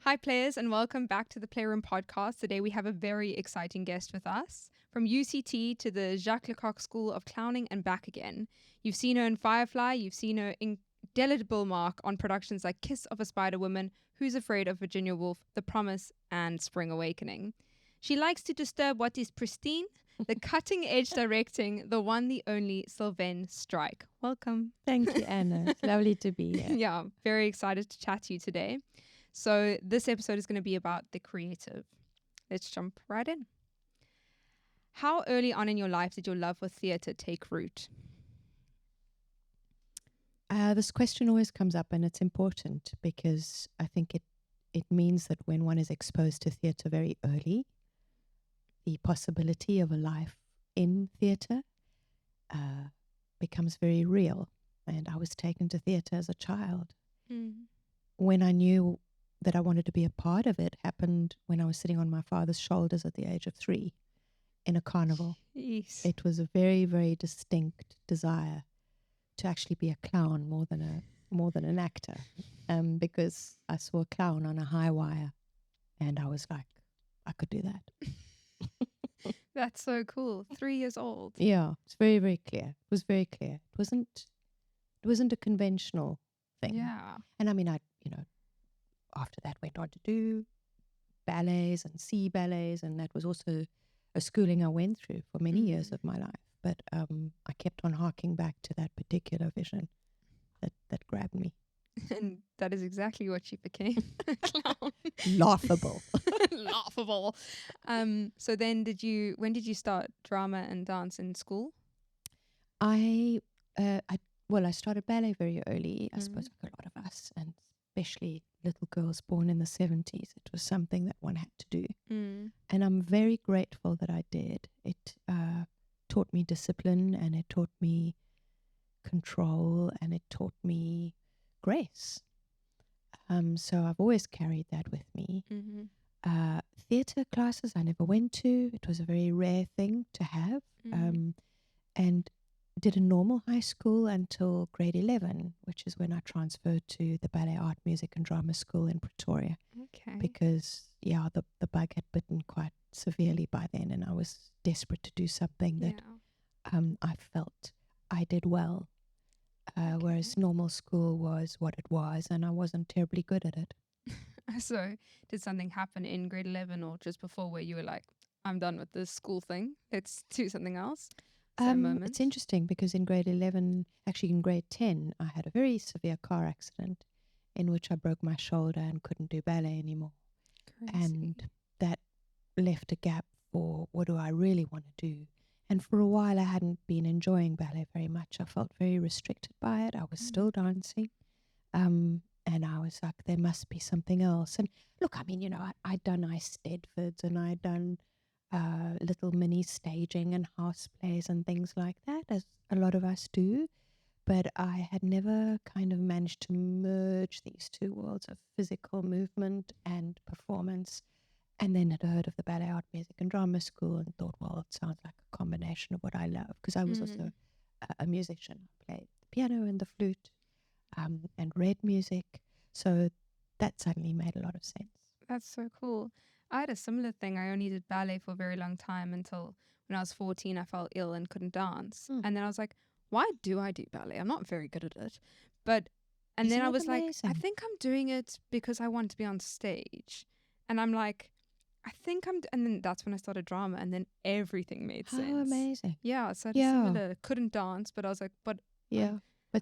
Hi, players, and welcome back to the PlayRooom Podcast. Today we have a very exciting guest with us. From UCT to the Jacques LeCoq School of Clowning and back again. You've seen her in Firefly, you've seen her indelible mark on productions like Kiss of a Spider Woman, Who's Afraid of Virginia Woolf, The Promise, and Spring Awakening. She likes to disturb what is pristine, the cutting-edge directing, the one, the only Sylvaine Strike. Welcome. Thank you, Anna. It's lovely to be here. Yeah, very excited to chat to you today. So this episode is going to be about the creative. Let's jump right in. How early on in your life did your love for theatre take root? This question always comes up, and it's important because I think it means that when one is exposed to theatre very early, the possibility of a life in theatre becomes very real. And I was taken to theatre as a child. When I knew that I wanted to be a part of it happened when I was sitting on my father's shoulders at the age of 3 in a carnival. Jeez. It was a very, very distinct desire to actually be a clown more than an actor, because I saw a clown on a high wire, and I was like, I could do that. That's so cool. 3 years old. Yeah, it's very, very clear. It was very clear. It wasn't a conventional thing. Yeah. And I mean, after that went on to do ballets and see ballets, and that was also a schooling I went through for many years of my life. But I kept on harking back to that particular vision that grabbed me. And that is exactly what you became. A clown. Laughable. Laughable. So then when did you start drama and dance in school? I started ballet very early. I suppose like a lot of us, and especially little girls born in the 70s. It was something that one had to do. And I'm very grateful that I did. It taught me discipline, and it taught me control, and it taught me grace. So I've always carried that with me. Theatre classes I never went to. It was a very rare thing to have. And did a normal high school until grade 11, which is when I transferred to the Ballet Art, Music and Drama School in Pretoria. Okay. Because, the bug had bitten quite severely by then, and I was desperate to do something that I felt I did well, whereas normal school was what it was, and I wasn't terribly good at it. So did something happen in grade 11 or just before where you were like, I'm done with this school thing, let's do something else? It's interesting because in grade 11, actually in grade 10, I had a very severe car accident in which I broke my shoulder and couldn't do ballet anymore. Crazy. And that left a gap for what do I really want to do. And for a while, I hadn't been enjoying ballet very much. I felt very restricted by it. I was still dancing. And I was like, there must be something else. And look, I mean, I'd done Ice Stedfords, and I'd done little mini staging and house plays and things like that, as a lot of us do. But I had never kind of managed to merge these two worlds of physical movement and performance. And then had heard of the Ballet Art, Music and Drama School and thought, well, it sounds like a combination of what I love. Because I was also a musician. I played the piano and the flute and read music. So that suddenly made a lot of sense. That's so cool. I had a similar thing. I only did ballet for a very long time until when I was 14, I felt ill and couldn't dance. And then I was like, why do I do ballet? I'm not very good at it. And then I was like, I think I'm doing it because I want to be on stage. And I'm like, and then that's when I started drama, and then everything made sense. How amazing. Yeah, so I had similar, couldn't dance, but I was like, but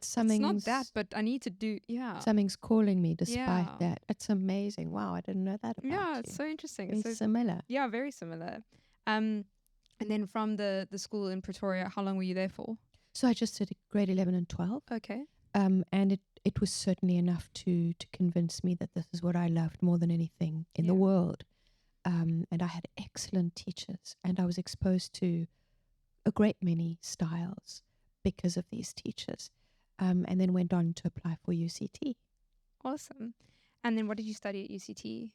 something's it's not that, but I need to do, something's calling me despite that. It's amazing. Wow, I didn't know that about you. It's so interesting. Very so similar. Yeah, very similar. And then from the school in Pretoria, how long were you there for? So I just did grade 11 and 12. Okay. And it was certainly enough to convince me that this is what I loved more than anything in the world. And I had excellent teachers, and I was exposed to a great many styles because of these teachers. And then went on to apply for UCT. Awesome. And then what did you study at UCT?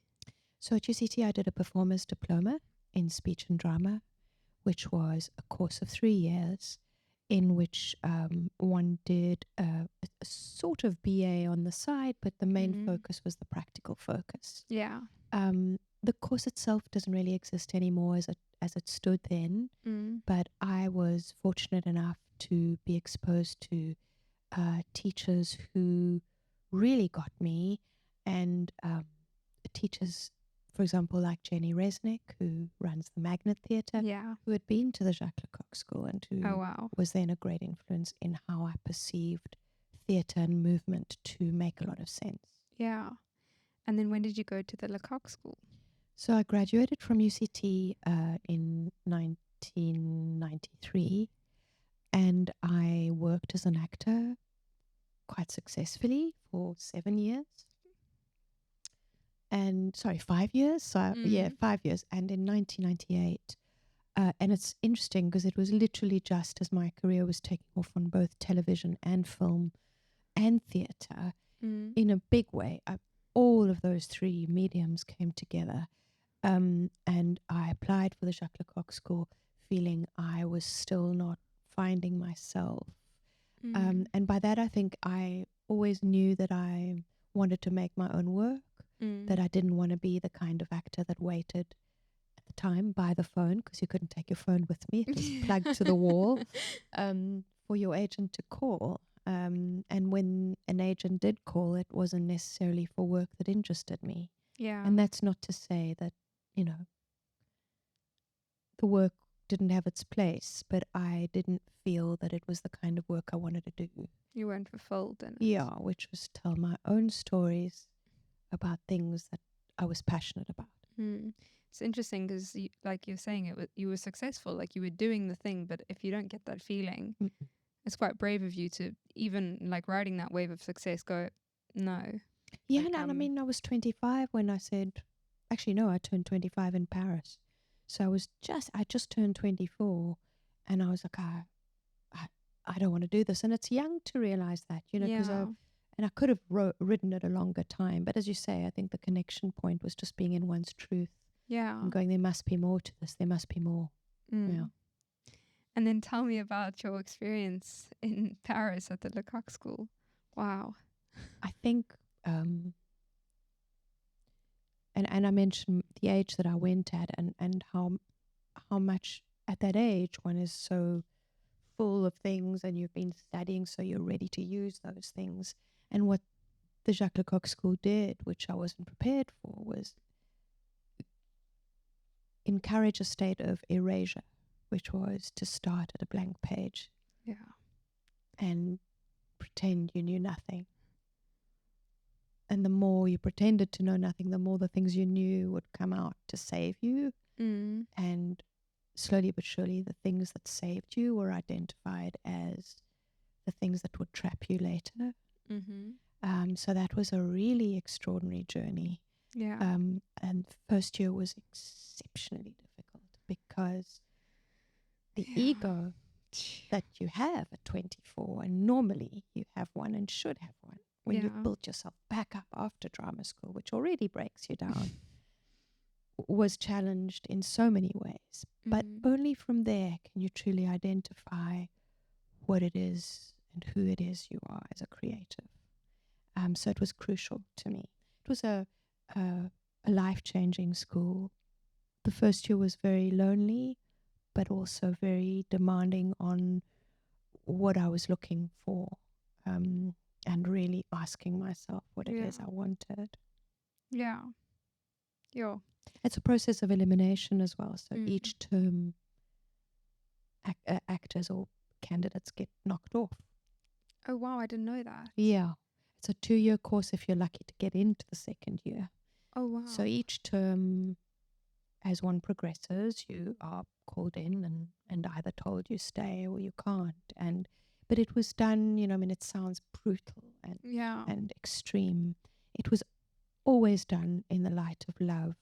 So at UCT, I did a performer's diploma in speech and drama, which was a course of 3 years in which one did a sort of BA on the side, but the main focus was the practical focus. Yeah. The course itself doesn't really exist anymore as it stood then, but I was fortunate enough to be exposed to teachers who really got me, and teachers, for example, like Jenny Resnick, who runs the Magnet Theatre, Yeah. who had been to the Jacques LeCoq School and who Oh, wow. was then a great influence in how I perceived theatre and movement to make a lot of sense. Yeah. And then when did you go to the LeCoq School? So I graduated from UCT in 1993, and I worked as an actor quite successfully for 7 years. And 5 years. So yeah, 5 years. And in 1998, and it's interesting because it was literally just as my career was taking off on both television and film and theatre in a big way. All of those three mediums came together. And I applied for the Jacques LeCoq School feeling I was still not finding myself. And by that, I think I always knew that I wanted to make my own work, that I didn't want to be the kind of actor that waited at the time by the phone, because you couldn't take your phone with me. It was plugged to the wall for your agent to call. And when an agent did call, it wasn't necessarily for work that interested me. Yeah. And that's not to say that, the work didn't have its place, but I didn't feel that it was the kind of work I wanted to do. You weren't fulfilled in it. Yeah, which was tell my own stories about things that I was passionate about. It's interesting because, like you're saying, you were successful, like you were doing the thing, but if you don't get that feeling, it's quite brave of you to even like riding that wave of success go, no. Yeah, like, and I mean, I was 25 when I said, actually, no, I turned 25 in Paris. So I just turned 24, and I was like, I don't want to do this. And it's young to realize that, because I could have ridden it a longer time. But as you say, I think the connection point was just being in one's truth. Yeah. And going, there must be more to this. There must be more. Yeah. And then tell me about your experience in Paris at the LeCoq School. Wow. I think, and I mentioned the age that I went at, and how much at that age one is so full of things, and you've been studying, so you're ready to use those things. And what the Jacques LeCoq School did, which I wasn't prepared for, was encourage a state of erasure, which was to start at a blank page. Yeah. And pretend you knew nothing. And the more you pretended to know nothing, the more the things you knew would come out to save you. And slowly but surely, the things that saved you were identified as the things that would trap you later. So that was a really extraordinary journey. Yeah. And first year was exceptionally difficult because the ego that you have at 24, and normally you have one and should have one when you've built yourself back up after drama school, which already breaks you down, was challenged in so many ways. But only from there can you truly identify what it is and who it is you are as a creative. So it was crucial to me. It was a life-changing school. The first year was very lonely, but also very demanding on what I was looking for, and really asking myself what it is I wanted. Yeah. It's a process of elimination as well. So each term, actors or candidates get knocked off. Oh, wow. I didn't know that. Yeah. It's a 2-year course if you're lucky to get into the second year. Oh, wow. So each term, as one progresses, you are called in and either told you stay or you can't. But it was done, it sounds brutal and extreme. It was always done in the light of love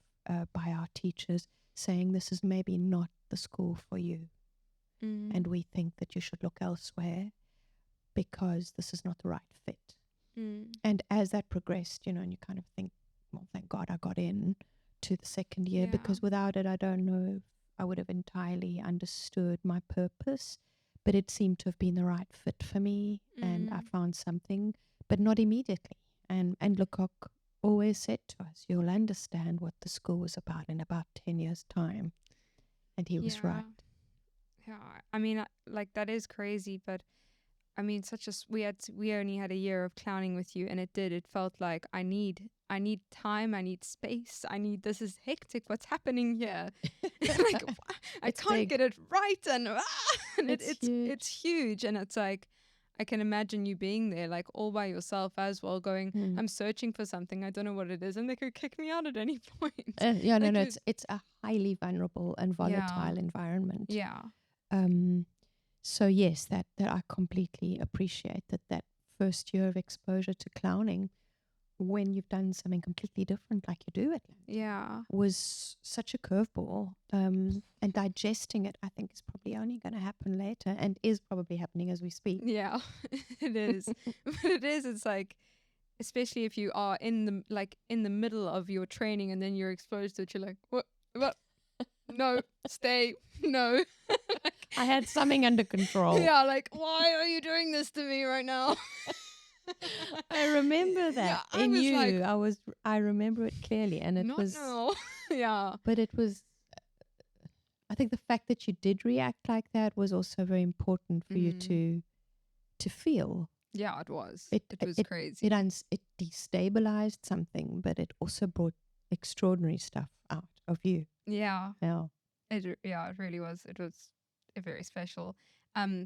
by our teachers, saying this is maybe not the school for you. And we think that you should look elsewhere because this is not the right fit. And as that progressed, and you kind of think, well, thank God I got in to the second year, because without it, I don't know if I would have entirely understood my purpose. but it seemed to have been the right fit for me, and I found something, but not immediately. And LeCoq always said to us, "You'll understand what the school was about in about 10 years' time," and he was right. Yeah, I mean, like that is crazy, but I mean, we only had a year of clowning with you, and it felt like I need time, I need space, this is hectic. What's happening here? Like I can't big. get it right, and Huge. it's huge, and it's like I can imagine you being there, like all by yourself as well, going, I'm searching for something, I don't know what it is, and they could kick me out at any point. It's a highly vulnerable and volatile environment. Yeah. So yes, that I completely appreciate that first year of exposure to clowning, when you've done something completely different like you do it, was such a curveball. And digesting it, I think, is probably only going to happen later, and is probably happening as we speak. Yeah, it is. But it's like, especially if you are in the middle of your training and then you're exposed to it, you're like, what? No, stay, no. I had something under control. Yeah, like, why are you doing this to me right now? I remember that in you. I remember it clearly, and it was no. Yeah. But it was. I think the fact that you did react like that was also very important for you to feel. Yeah, it was. It was crazy. It destabilized something, but it also brought extraordinary stuff out of you. Yeah. Yeah. It really was. It was very special.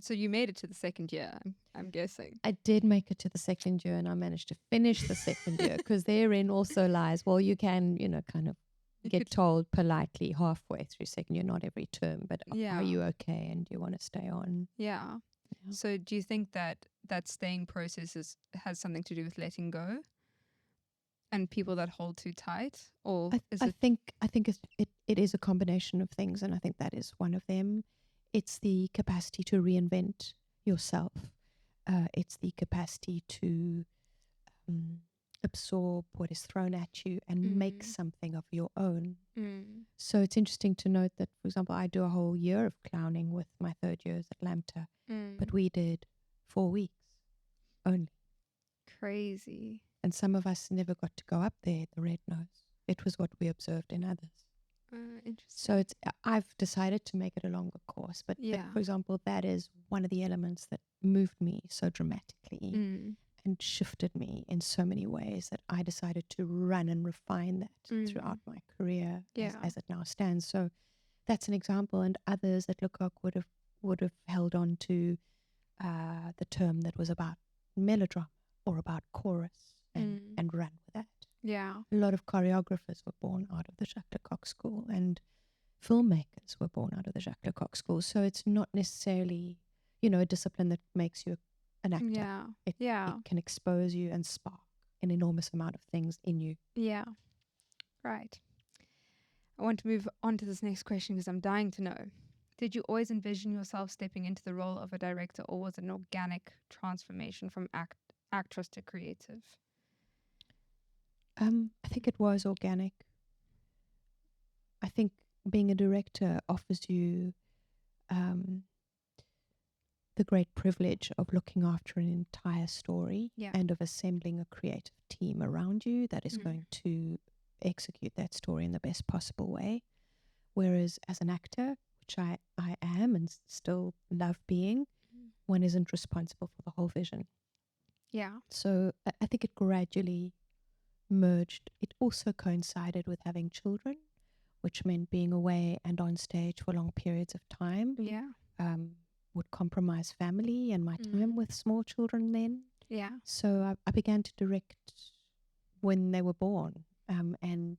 So you made it to the second year, I'm guessing. I did make it to the second year, and I managed to finish the second year, because therein also lies, well, you can, kind of get told politely halfway through second year, not every term, but are you okay and do you want to stay on? Yeah. So do you think that staying process has something to do with letting go and people that hold too tight? Or I think it is a combination of things, and I think that is one of them. It's the capacity to reinvent yourself. It's the capacity to absorb what is thrown at you and make something of your own. So it's interesting to note that, for example, I do a whole year of clowning with my third years at Lambda, but we did 4 weeks only. Crazy. And some of us never got to go up there, the red nose. It was what we observed in others. Interesting. So I've decided to make it a longer course, but for example, that is one of the elements that moved me so dramatically and shifted me in so many ways, that I decided to run and refine that throughout my career as it now stands. So that's an example, and others that LeCoq would have held on to the term that was about melodrama or about chorus and run with that. Yeah. A lot of choreographers were born out of the Jacques LeCoq School, and filmmakers were born out of the Jacques LeCoq School. So it's not necessarily, a discipline that makes you an actor. Yeah. It can expose you and spark an enormous amount of things in you. Yeah. Right. I want to move on to this next question because I'm dying to know. Did you always envision yourself stepping into the role of a director, or was it an organic transformation from actress to creative? I think it was organic. I think being a director offers you the great privilege of looking after an entire story and of assembling a creative team around you that is going to execute that story in the best possible way. Whereas as an actor, which I am and still love being, one isn't responsible for the whole vision. Yeah. So I think it gradually merged. It also coincided with having children, which meant being away and on stage for long periods of time. Yeah. Would compromise family and my time with small children then. Yeah. So I began to direct when they were born, and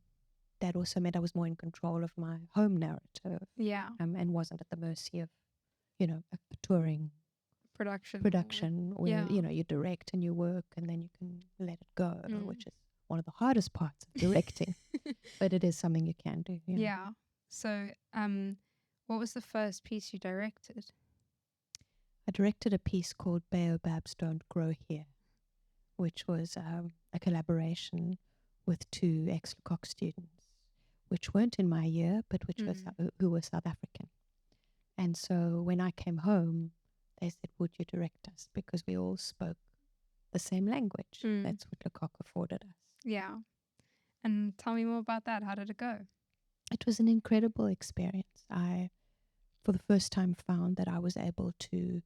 that also meant I was more in control of my home narrative. Yeah. And wasn't at the mercy of, a touring production where, you direct and you work and then you can let it go, which is one of the hardest parts of directing. But it is something you can do. Yeah. So what was the first piece you directed? I directed a piece called Baobabs Don't Grow Here, which was a collaboration with 2 ex-LeCoq students, which weren't in my year, but who were South African. And so when I came home, they said, would you direct us? Because we all spoke the same language. That's what LeCoq afforded us. Yeah. And tell me more about that. How did it go? It was an incredible experience. I, for the first time, found that I was able to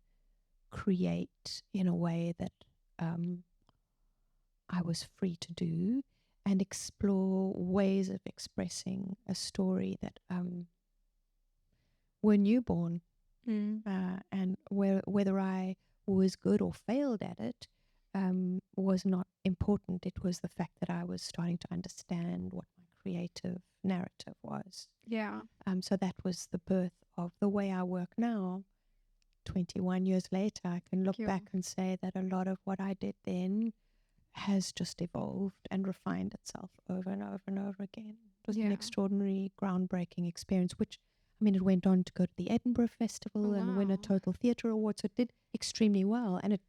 create in a way that I was free to do, and explore ways of expressing a story that were newborn. And whether I was good or failed at it was not important. It was the fact that I was starting to understand what my creative narrative was. Yeah. So that was the birth of the way I work now. 21 years later, I can look back and say that a lot of what I did then has just evolved and refined itself over and over and over again. It was an extraordinary, groundbreaking experience, which, I mean, it went on to go to the Edinburgh Festival and win a Total Theatre Award, so it did extremely well, and it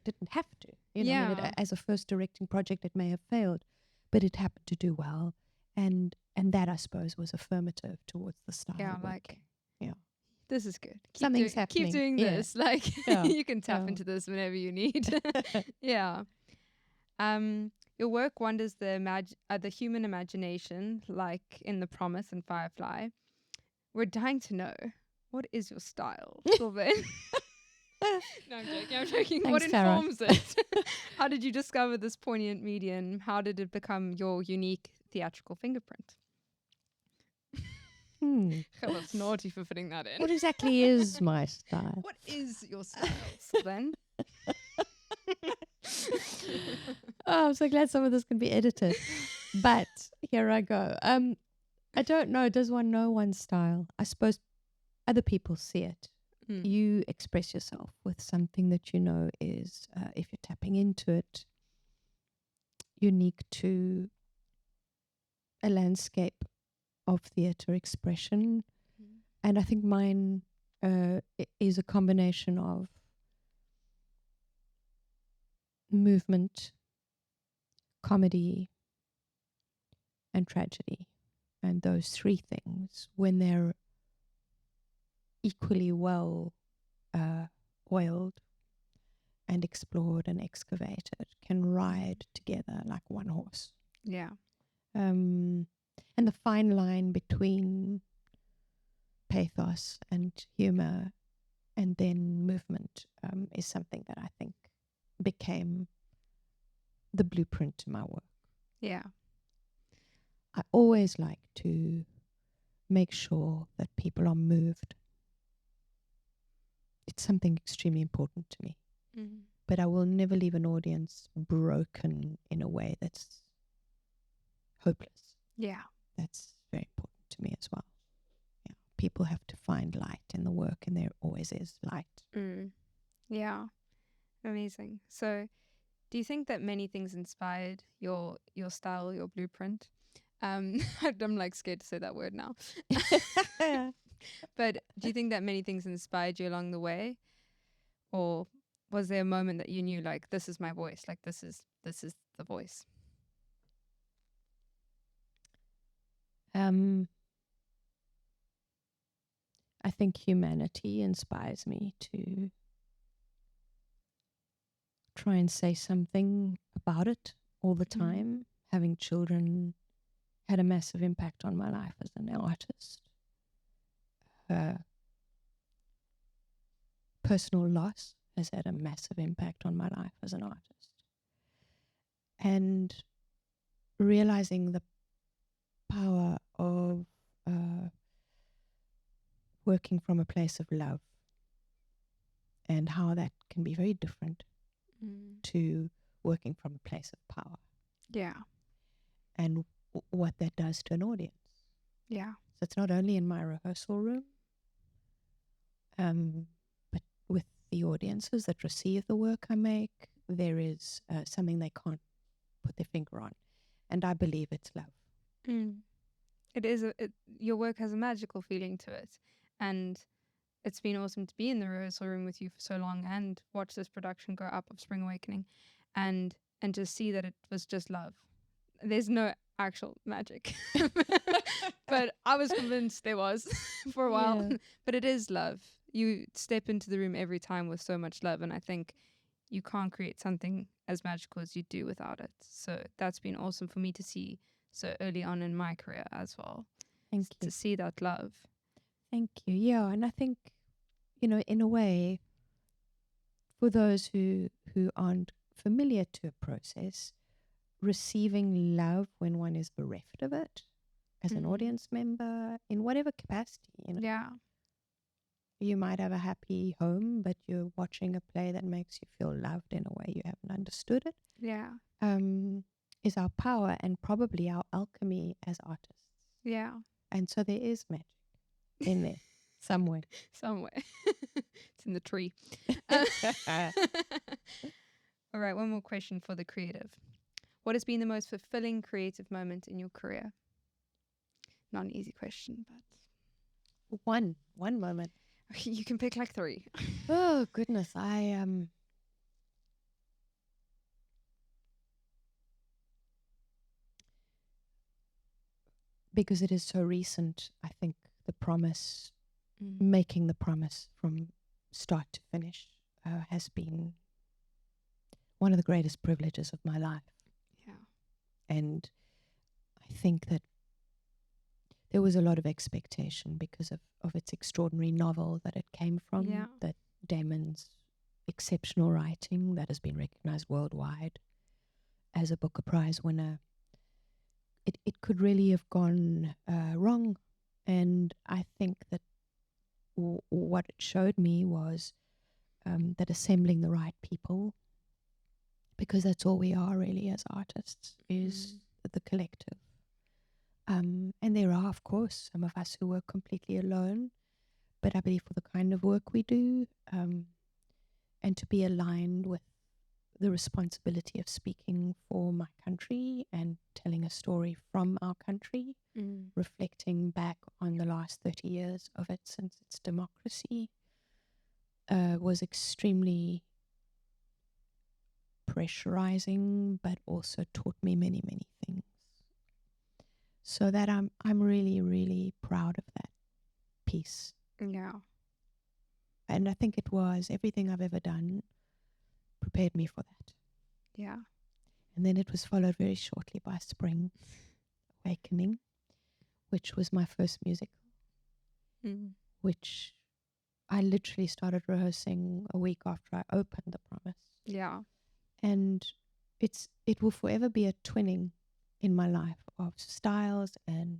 didn't have to. You know, I mean, as a first directing project, it may have failed, but it happened to do well, and that, I suppose, was affirmative towards the style of work. This is good. Something's happening. Keep doing this. Like, you can tap into this whenever you need. Yeah. Your work wonders the human imagination, like in The Promise and Firefly. We're dying to know, what is your style, Sylvaine? No, I'm joking. Thanks, what Sarah. informs it? How did you discover this poignant medium? How did it become your unique theatrical fingerprint? God, that's naughty for putting that in. What exactly is my style? What is your style, Sylvaine? Oh, I'm so glad some of this can be edited. But here I go. I don't know. Does one know one's style? I suppose other people see it. You express yourself with something that you know is, if you're tapping into it, unique to a landscape of theatre expression. And I think mine is a combination of movement, comedy, and tragedy. And those three things, when they're equally well oiled and explored and excavated, can ride together like one horse. Yeah. And the fine line between pathos and humor and then movement is something that I think became the blueprint to my work. Yeah. I always like to make sure that people are moved. It's something extremely important to me. But I will never leave an audience broken in a way that's hopeless. Yeah. That's very important to me as well. Yeah, people have to find light in the work, and there always is light. Yeah. Amazing. So, do you think that many things inspired your style, your blueprint? I'm like scared to say that word now. But do you think that many things inspired you along the way, or was there a moment that you knew, like, this is my voice, like this is the voice? I think humanity inspires me to try and say something about it all the time. Having children had a massive impact on my life as an artist. Personal loss has had a massive impact on my life as an artist. And realizing the power of working from a place of love, and how that can be very different to working from a place of power. Yeah. And what that does to an audience. Yeah. So it's not only in my rehearsal room, but with the audiences that receive the work I make, there is something they can't put their finger on. And I believe it's love. It is. Your work has a magical feeling to it. And it's been awesome to be in the rehearsal room with you for so long and watch this production go up of Spring Awakening and just see that it was just love. There's no actual magic. But I was convinced there was for a while. Yeah. But it is love. you step into the room every time with so much love, and I think you can't create something as magical as you do without it. So that's been awesome for me to see so early on in my career as well. Thank you. To see that love. Thank you. Yeah, and I think, in a way, for those who aren't familiar to a process, receiving love when one is bereft of it, as an audience member, in whatever capacity, Yeah. You might have a happy home, but you're watching a play that makes you feel loved in a way you haven't understood it. Yeah. Is our power and probably our alchemy as artists. Yeah. And so there is magic in there somewhere. Somewhere. It's in the tree. All right, one more question for the creative. What has been the most fulfilling creative moment in your career? Not an easy question, but One moment. you can pick like 3. Oh goodness, because it is so recent, I think making the promise from start to finish has been one of the greatest privileges of my life. Yeah. And I think that there was a lot of expectation because of its extraordinary novel that it came from, that Damon's exceptional writing that has been recognized worldwide as a Booker Prize winner. It could really have gone wrong. And I think that what it showed me was that assembling the right people, because that's all we are really as artists, is the collective. And there are, of course, some of us who work completely alone, but I believe for the kind of work we do, and to be aligned with the responsibility of speaking for my country and telling a story from our country, reflecting back on the last 30 years of it since its democracy, was extremely pressurizing, but also taught me many, many things. So that I'm really, really proud of that piece. Yeah. And I think it was everything I've ever done prepared me for that. Yeah. And then it was followed very shortly by Spring Awakening, which was my first musical, which I literally started rehearsing a week after I opened The Promise. Yeah. And it will forever be a twinning in my life of styles and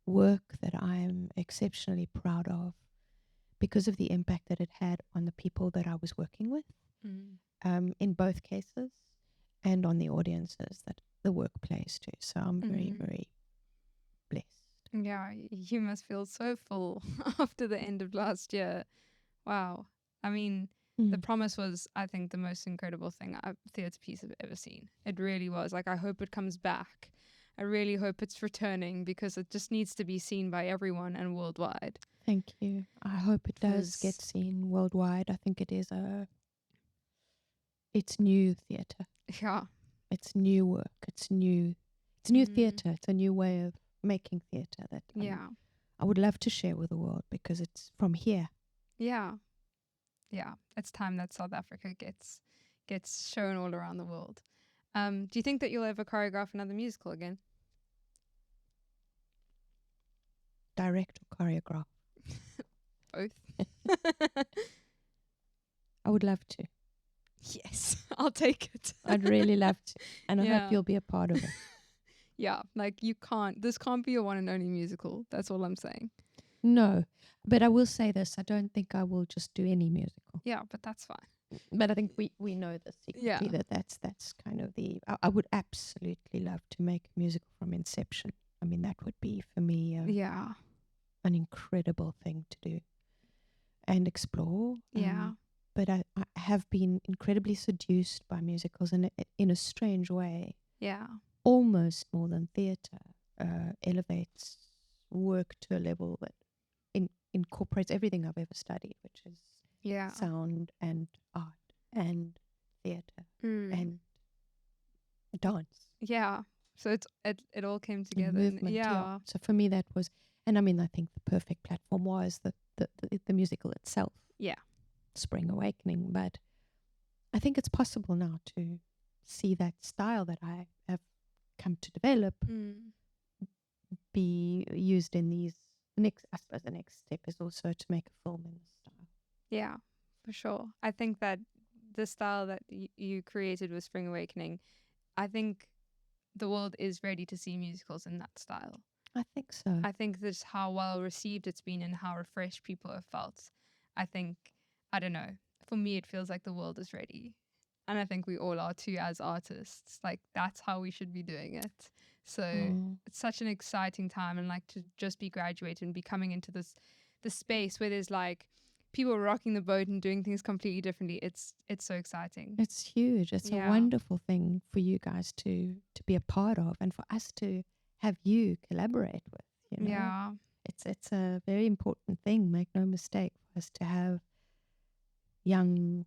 work that I'm exceptionally proud of because of the impact that it had on the people that I was working with, in both cases, and on the audiences that the work plays to. So I'm very, very blessed. Yeah, you must feel so full after the end of last year. Wow. I mean, The Promise was, I think, the most incredible theatre piece I've ever seen. It really was. Like, I hope it comes back. I really hope it's returning because it just needs to be seen by everyone and worldwide. Thank you. I hope it does get seen worldwide. I think it's new theatre. Yeah. It's new work. It's new theatre. It's a new way of making theatre that I would love to share with the world because it's from here. Yeah. Yeah. It's time that South Africa gets shown all around the world. Do you think that you'll ever choreograph another musical again? Direct or choreograph? Both. I would love to. Yes, I'll take it. I'd really love to. And I hope you'll be a part of it. Yeah, like this can't be a one and only musical. That's all I'm saying. No, but I will say this. I don't think I will just do any musical. Yeah, but that's fine. But I think we know this secretly that's kind of I would absolutely love to make a musical from inception. I mean, that would be for me an incredible thing to do and explore. But I have been incredibly seduced by musicals in a strange way. Yeah. Almost more than theatre elevates work to a level that incorporates everything I've ever studied, which is sound and art and theatre and dance. Yeah. So it all came together. Movement, So for me that was, And I mean, I think the perfect platform was the musical itself. Yeah. Spring Awakening. But I think it's possible now to see that style that I have come to develop be used in these. I suppose the next step is also to make a film in this style. Yeah, for sure. I think that the style that you created with Spring Awakening, I think the world is ready to see musicals in that style. I think so. I think that's how well received it's been and how refreshed people have felt. I think, I don't know, for me it feels like the world is ready. And I think we all are too as artists. Like, that's how we should be doing it. So it's such an exciting time, and like to just be graduated and be coming into this space where there's like people rocking the boat and doing things completely differently. It's so exciting. It's huge. It's a wonderful thing for you guys to be a part of, and for us to have you collaborate with. You know? Yeah. It's a very important thing. Make no mistake, for us to have young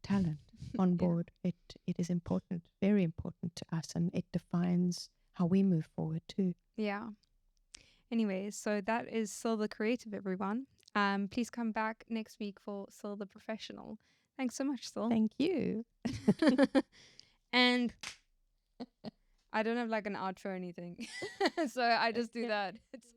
talent on board. It is important, very important to us, and it defines how we move forward too. Yeah. Anyways, so that is Syl the Creative, everyone. Please come back next week for Syl the Professional. Thanks so much, Syl. Thank you. And I don't have like an outro or anything, so I just do that. It's